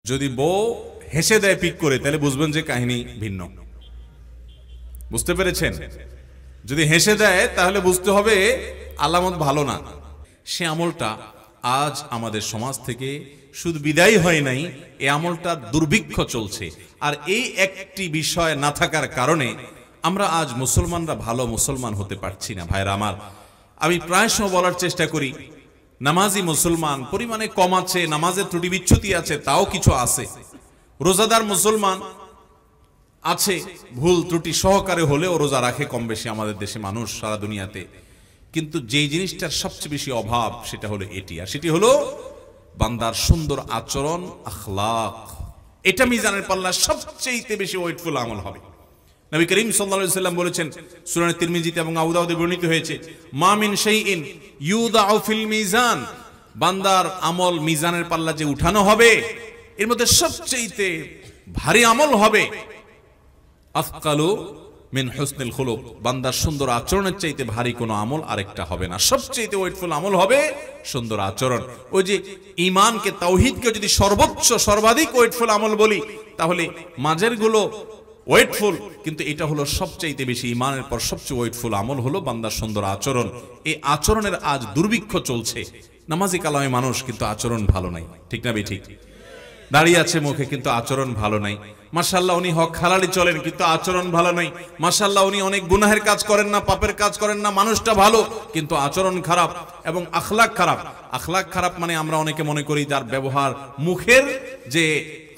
যদি বউ হেসে দেয় পিক করে তাহলে বুঝবেন যে কাহিনী ভিন্ন। বুঝতে পেরেছেন? যদি হেসে দেয় তাহলে বুঝতে হবে আলামত ভালো না। সে আমলটা আজ আমাদের সমাজ থেকে শুধু বিদায় হয় নাই, এই আমলটা দুর্ভিক্ষ চলছে। আর এই একটি বিষয় না থাকার কারণে আমরা আজ মুসলমানরা ভালো মুসলমান হতে পারছি না। ভাইরা আমার, আমি প্রায় সময় বলার চেষ্টা করি, নামাজি মুসলমান পরিমাণে কম আছে, নামাজের ত্রুটি বিচ্ছুতি আছে, তাও কিছু আছে। রোজাদার মুসলমান আছে, ভুল ত্রুটি সহকারে হলেও রোজা রাখে কম বেশি আমাদের দেশে মানুষ, সারা দুনিয়াতে। কিন্তু যেই জিনিসটার সবচেয়ে বেশি অভাব সেটা হলো এটি, আর সেটি হলো বান্দার সুন্দর আচরণ, আখলাক। এটা মিজানের পাল্লা সবচেয়ে বেশি ওয়েটফুল আমল হবে। নবী করিম সাল্লাল্লাহু আলাইহি ওয়াসাল্লাম বলেছেন, সূরা তিরমিজিতে এবং আবু দাউদে বর্ণিত হয়েছে, মা মিন শাইইন ইউদাউ ফিল মিজান, বান্দার আমল মিজানের পাল্লা যে উঠানো হবে এর মধ্যে সবচেয়ে ভারী আমল হবে আফকালু মিন হুসনিল খুলুক, বান্দার সুন্দর আচরণের চাইতে ভারী কোনো আমল আরেকটা হবে না। সবচেয়ে ওয়েটফুল আমল হবে সুন্দর আচরণ। ওই যে ঈমানকে, তাওহীদকে যদি সর্বোচ্চ সর্বাধিক ওয়েটফুল আমল বলি, তাহলে মাঝের গুলো ওয়েটফুল, কিন্তু এটা হলো সবচাইতে বেশি, ঈমানের পর সবচেয়ে ওয়েটফুল আমল হলো বান্দার সুন্দর আচরণ। এই আচরণের আজ দুর্ভিক্ষ চলছে। নামাজি কালামে মানুষ কিন্তু আচরণ ভালো নাই, ঠিক না বেঠিক? দাঁড়িয়ে আছে মুখে কিন্তু আচরণ ভালো নাই। মাশাআল্লাহ উনি হক হালালি চলেন কিন্তু আচরণ ভালো নাই। মাশাআল্লাহ উনি অনেক গুনাহের কাজ করেন না, পাপের কাজ করেন না, মানুষটা ভালো কিন্তু আচরণ খারাপ এবং আখলাক খারাপ। আখলাক খারাপ মানে আমরা অনেকে মনে করি যার ব্যবহার, মুখের যে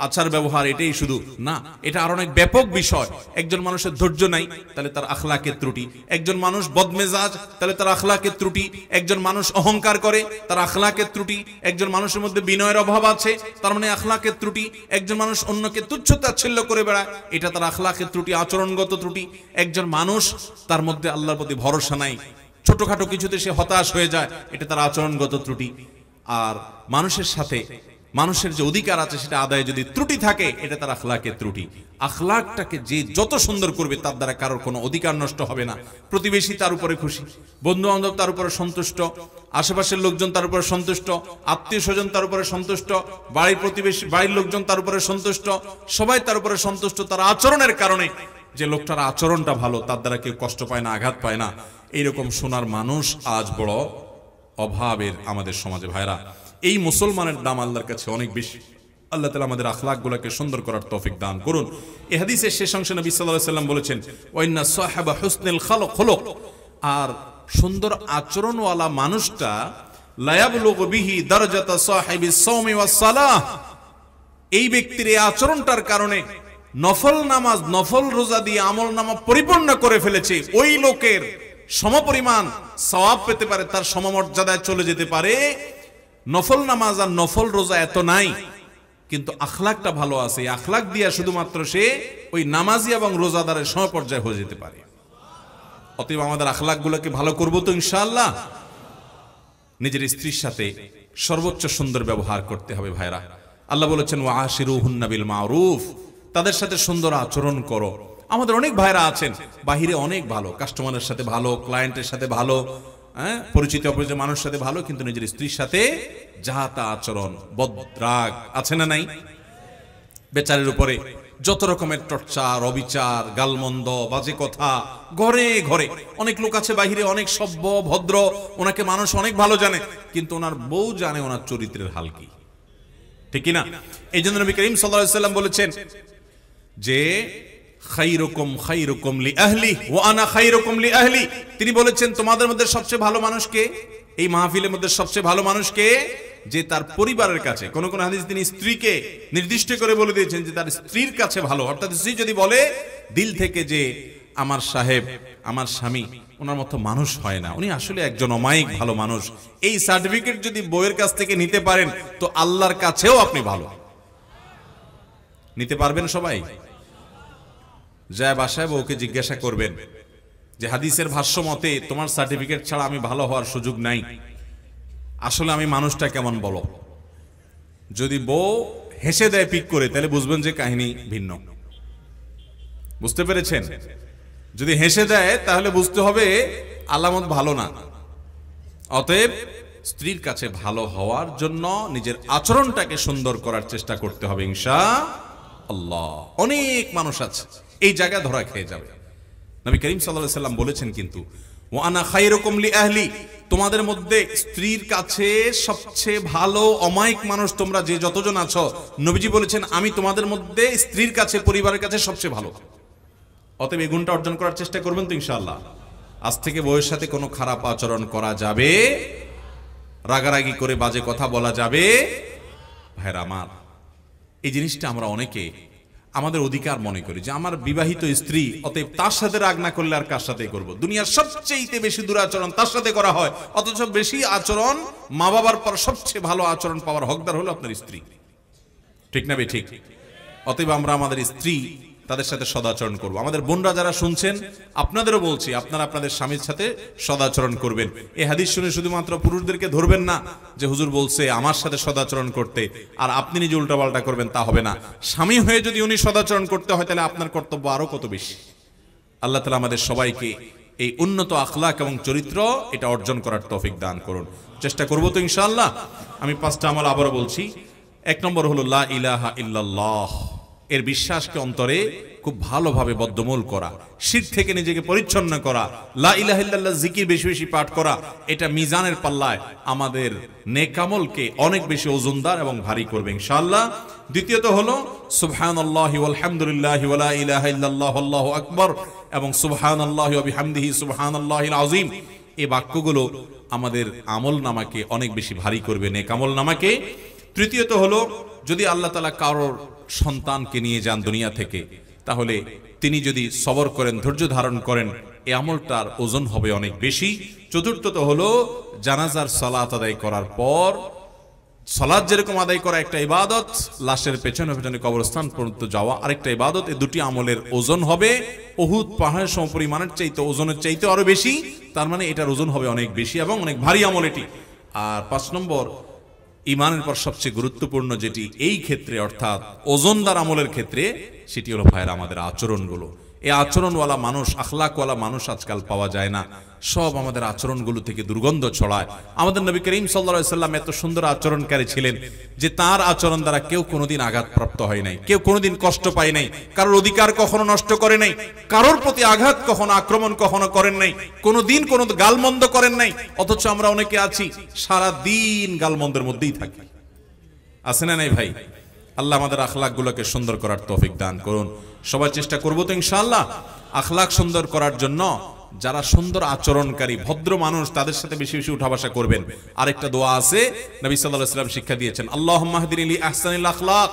আচার ব্যবহার এটাই শুধু না, এটা আর অনেক ব্যাপক বিষয়। একজন মানুষের ধৈর্য নাই তাহলে তার আখলাকের ত্রুটি, একজন মানুষ বদমেজাজ তাহলে তার আখলাকের ত্রুটি, একজন মানুষ অহংকার করে তার আখলাকের ত্রুটি, একজন মানুষের মধ্যে বিনয়ের অভাব আছে তার মানে আখলাকের ত্রুটি, একজন মানুষ অন্যকে তুচ্ছ-তাচ্ছিল্য করে বেড়ায় এটা তার আখলাকের ত্রুটি, আচরণগত ত্রুটি। একজন মানুষ তার মধ্যে আল্লাহর প্রতি ভরসা নাই, ছোটখাটো কিছুতে সে হতাশ হয়ে যায়, এটা তার আচরণগত ত্রুটি। আর মানুষের সাথে মানুষের যে অধিকার আছে সেটা আদায়ে যদি ত্রুটি থাকে এটা তার আখলাকের ত্রুটি। আখলাকটাকে যে যত সুন্দর করবে তার দ্বারা কারোর কোনো অধিকার নষ্ট হবে না। প্রতিবেশী তার উপরে খুশি, বন্ধু বান্ধব তার উপরে সন্তুষ্ট, আশেপাশের লোকজন তার উপরে সন্তুষ্ট, আত্মীয় স্বজন তার উপরে সন্তুষ্ট, বাড়ির প্রতিবেশী, বাড়ির লোকজন তার উপরে সন্তুষ্ট, সবাই তার উপরে সন্তুষ্ট তার আচরণের কারণে। যে লোকটার আচরণটা ভালো তার দ্বারা কেউ কষ্ট পায় না, আঘাত পায় না। এইরকম শোনার মানুষ আজ বড় অভাবের আমাদের সমাজে। ভাইরা, এই মুসলমানের দাম আল্লাহর কাছে অনেক বেশি। আল্লাহ তাআলা আমাদের আখলাকগুলোকে সুন্দর করার তৌফিক দান করুন। এই হাদিসের শেষ অংশে নবী সাল্লাল্লাহু আলাইহি ওয়াসাল্লাম বলেছেন, ওয়াইন্না সাহাবা হুসনুল খুলুক, আর সুন্দর আচরণওয়ালা মানুষটা লা ইয়াবলুগু বিহি দারাজাতা সাহিবিস সাওমি ওয়াস সালাহ, এই ব্যক্তির এই আচরণটার কারণে নফল নামাজ, নফল রোজা দিয়ে আমলনামা পরিপূর্ণ করে ফেলেছে, ওই লোকের সমপরিমাণ সওয়াব পেতে পারে, তার সমমর্যাদায় চলে যেতে পারে। নফল নামাজ আর নফল রোজা এত নাই, কিন্তু আখলাকটা ভালো আছে, আখলাক দিয়া শুধুমাত্র সে ওই নামাজি এবং রোজাদারের সমপর্যায়ে হয়ে যেতে পারে। অতএব আমাদের আখলাকগুলোকে ভালো করবো তো ইনশাআল্লাহ। নিজের স্ত্রীর সাথে সর্বোচ্চ সুন্দর ব্যবহার করতে হবে। ভাইরা, আল্লাহ বলেছেন ওয়াশিরুহুন্না বিল মারুফ, তাদের সাথে সুন্দর আচরণ করো। আমাদের অনেক ভাইরা আছেন বাহিরে অনেক ভালো, কাস্টমারের সাথে ভালো, ক্লায়েন্টের সাথে ভালো, পরিচিত অপরিচিত মানুষের সাথে ভালো, কিন্তু নিজের স্ত্রীর সাথে যাতা আচরণ, বদরাগ আছে না নাই? বেচারের উপরে যত রকমের টর্চার, অবিচার, গালমন্দ, বাজে কথা, ঘরে ঘরে। অনেক লোক আছে বাহিরে অনেক সভ্য ভদ্র, ওনাকে মানুষ অনেক ভালো জানে, কিন্তু ওনার বউ জানে ওনার চরিত্রের হাল কি, ঠিক কি না? এই জন্য নবী করিম সাল্লাল্লাহু আলাইহি ওয়াসাল্লাম বলেছেন যে খায়রুকুম খায়রুকুম লি আহলি ওয়া আনা খায়রুকুম লি আহলি, তিনি বলেছেন তোমাদের মধ্যে সবচেয়ে ভালো মানুষ কে? এই মাহফিলের মধ্যে সবচেয়ে ভালো মানুষ কে? যে তার পরিবারের কাছে, কোন কোন হাদিস তিনি স্ত্রীকে নির্দিষ্ট করে বলে দিয়েছেন যে তার স্ত্রীর কাছে ভালো। অর্থাৎ স্ত্রী যদি বলে দিল থেকে যে আমার সাহেব, আমার স্বামী ওনার মতো মানুষ হয় না, উনি আসলে একজন অমায়িক ভালো মানুষ, এই সার্টিফিকেট যদি বউয়ের কাছ থেকে নিতে পারেন তো আল্লাহর কাছেও আপনি ভালো নিতে পারবেন। সবাই যায় বাসায় বউকে জিজ্ঞাসা করবেন যে হাদিসের ভাষ্য মতে তোমার সার্টিফিকেট ছাড়া আমি ভালো হওয়ার সুযোগ নাই, আসলে আমি মানুষটা কেমন বলো। যদি বউ হেসে দেয় পিক করে তাহলে বুঝবেন যে কাহিনী ভিন্ন। বুঝতে পেরেছেন? যদি হেসে দেয় তাহলে বুঝতে হবে আলামত ভালো না। অতএব স্ত্রীর কাছে ভালো হওয়ার জন্য নিজের আচরণটাকে সুন্দর করার চেষ্টা করতে হবে ইনশাআল্লাহ। অনেক মানুষ আছে এই জায়গা ধরা খেয়ে যাবে। নবী করিম সাল্লাল্লাহু আলাইহি সাল্লাম বলেছেন কিন্তু ওয়া আনা খায়রুকুম লি আহলি, তোমাদের মধ্যে স্ত্রীর কাছে সবচেয়ে ভালো অমায়িক মানুষ তোমরা যে যতজন আছো, নবীজি বলেছেন আমি তোমাদের মধ্যে স্ত্রীর কাছে, পরিবারের কাছে সবচেয়ে ভালো। অতএব এই গুণটা অর্জন করার চেষ্টা করবেন তো ইনশাআল্লাহ। আজ থেকে বউয়ের সাথে কোনো খারাপ আচরণ করা যাবে, রাগারাগি করে বাজে কথা বলা যাবে। ভাইরা আমার, এই জিনিসটা আমরা অনেকে আমাদের অধিকার মনে করি যে আমার বিবাহিত স্ত্রী, অতএব তার সাথে রাগ না করলে আর কার সাথে করব। দুনিয়ার সবচেয়ে বেশি দুরাচরণ তার সাথে করা হয়, অথচ বেশি আচরণ মা বাবার পর সবচেয়ে ভালো আচরণ পাওয়ার হকদার হলো আপনার স্ত্রী। ঠিক না বে ঠিক? অতএব আমরা আমাদের স্ত্রী তাদের সাথে সদাচরণ করব। আমাদের বোনরা যারা শুনছেন, আপনাদেরও বলছি, আপনারা আপনাদের স্বামীর সাথে সদাচরণ করবেন। এই হাদিস শুনে শুধুমাত্র পুরুষদেরকে ধরবেন না যে হুজুর বলছে আমার সাথে সদাচরণ করতে, আর আপনি নিজে উল্টাপাল্টা করবেন, তা হবে না। স্বামী হয়ে যদি উনি সদাচরণ করতে হয়, তাহলে আপনার কর্তব্য আরো কত বেশি। আল্লাহ তাআলা আমাদের সবাইকে এই উন্নত আখলাক এবং চরিত্র এটা অর্জন করার তৌফিক দান করুন। চেষ্টা করব তো ইনশাআল্লাহ। আমি 5টা আমল আবারও বলছি। 1 নম্বর হলো লা ইলাহা ইল্লাল্লাহ, এর বিশ্বাসকে অন্তরে খুব ভালোভাবে বদ্ধমূল করা, শিরক থেকে নিজেকে পরিচ্ছন্ন করা, লা ইলাহা ইল্লাল্লাহ জিকির বেশি বেশি পাঠ করা। এটা মিজানের পাল্লায় আমাদের নেক আমলকে অনেক বেশি ওজনদার এবং ভারী করবে ইনশাআল্লাহ। দ্বিতীয়ত হলো সুবহানাল্লাহি ওয়াল হামদুলিল্লাহি ওয়া লা ইলাহা ইল্লাল্লাহ আল্লাহু আকবার এবং সুবহানাল্লাহি ওয়া বিহামদিহি সুবহানাল্লাহিল আযীম। এই বাক্যগুলো আমাদের আমল নামাকে অনেক বেশি ভারী করবে, নেক আমল নামাকে। তৃতীয়ত হলো যদি আল্লাহ তাআলা কারোর সন্তানকে নিয়ে যান দুনিয়া থেকে, তাহলে তিনি যদি সবর করেন, ধৈর্য ধারণ করেন, এই আমলটার ওজন হবে অনেক বেশি। চতুর্থত হলো জানাজার সালাত আদায় করার পর, সালাত যেরকম আদায় করা একটা ইবাদত, লাশের পেছনে পেছনে কবরস্থান পর্যন্ত যাওয়া আরেকটা ইবাদত। এই দুটি আমলের ওজন হবে উহুদ পাহাড়ের সমপরিমাণের চাইতে, ওজনের চাইতে আরো বেশি। তার মানে এটার ওজন হবে অনেক বেশি এবং অনেক ভারী আমল এটি। আর 5 নম্বর, ইমানের পর সবচেয়ে গুরুত্বপূর্ণ যেটি এই ক্ষেত্রে, অর্থাৎ ওজনদার আমলের ক্ষেত্রে, সেটি হলো ভাইয়েরা আমাদের আচরণগুলো। এই আচরণওয়ালা মানুষ, আখলাকওয়ালা মানুষ আজকাল পাওয়া যায় না। সব আমাদের আচরণগুলো থেকে দুর্গন্ধ ছড়ায়। আমাদের নবী করিম সাল্লাল্লাহু আলাইহি সাল্লাম এত সুন্দর আচরণকারী ছিলেন যে তার আচরণ দ্বারা কেউ কোনোদিন আঘাতপ্রাপ্ত হয় নাই, কেউ কোনোদিন কষ্ট পায় নাই, কারোর অধিকার কখনো নষ্ট করে নাই, কারোর প্রতি আঘাত কখনো, আক্রমণ কখনো করেন নাই, কোনোদিন কোনো গালমন্দ করেন নাই। অথচ আমরা অনেকে আছি সারা দিন গালমন্দের মধ্যেই থাকি। আছে না নাই ভাই? আল্লাহ আমাদের আখলাকগুলোকে সুন্দর করার তৌফিক দান করুন। সবাই চেষ্টা করবো তো ইনশাআল্লাহ আখলাক সুন্দর করার জন্য। যারা সুন্দর আচরণকারী ভদ্র মানুষ, তাদের সাথে বেশি বেশি উঠা বসা করবেন। আরেকটা দোয়া আছে, নবী সাল্লাল্লাহু আলাইহি ওয়াসাল্লাম শিক্ষা দিয়েছেন, আল্লাহুম্মা হদিনি লি আহসানিল আখলাক,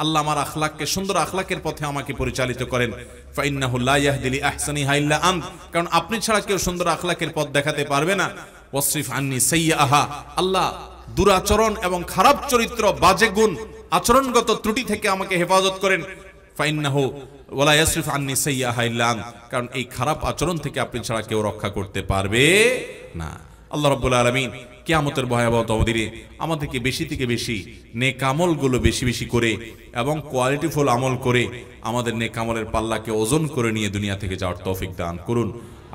আল্লাহ আমার আখলাককে, সুন্দর আখলাকের পথে আমাকে পরিচালিত করেন। ফা ইন্নাহু লা ইয়াহদি লি আহসানিহা ইল্লা আন্ত, কারণ আপনি ছাড়া কেউ সুন্দর আখলাকের পথ দেখাতে পারবে না। ওয়াসরিফ আন্নি সাইয়্যাহা, আল্লাহ দুরাচরণ এবং খারাপ চরিত্র, বাজে গুণ, আচরণগত ত্রুটি থেকে আমাকে হেফাজত করেন। ফাইন্নাহু ওয়ালা ইয়াসরিফ আন্নি সাইয়্যাহা ইল্লা আন্ত, কারণ এই খারাপ আচরণ থেকে আপনি ছাড়া কেউ রক্ষা করতে পারবে না। আল্লাহ রাব্বুল আলামিন কিয়ামতের ভয়াবহ দিনে আমাদেরকে বেশি থেকে বেশি নেক আমলগুলো বেশি বেশি করে এবং কোয়ালিটিফুল আমল করে আমাদের নেক আমলের পাল্লাকে ওজন করে নিয়ে দুনিয়া থেকে যাওয়ার তৌফিক দান করুন।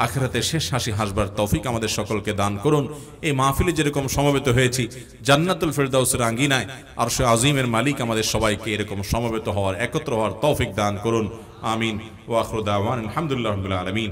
আখিরাতে শেষ হাসি হাসবার তৌফিক আমাদের সকলকে দান করুন। এই মাহফিলে যেরকম সমবেত হয়েছি, জান্নাতুল ফেরদাউসের আঙ্গিনায় আরশে আজিমের মালিক আমাদের সবাইকে এরকম সমবেত হওয়ার, একত্র হওয়ার তৌফিক দান করুন। আমিন। ওয়া আখিরু দাওয়ানা আলহামদুলিল্লাহি রাব্বিল আলামিন।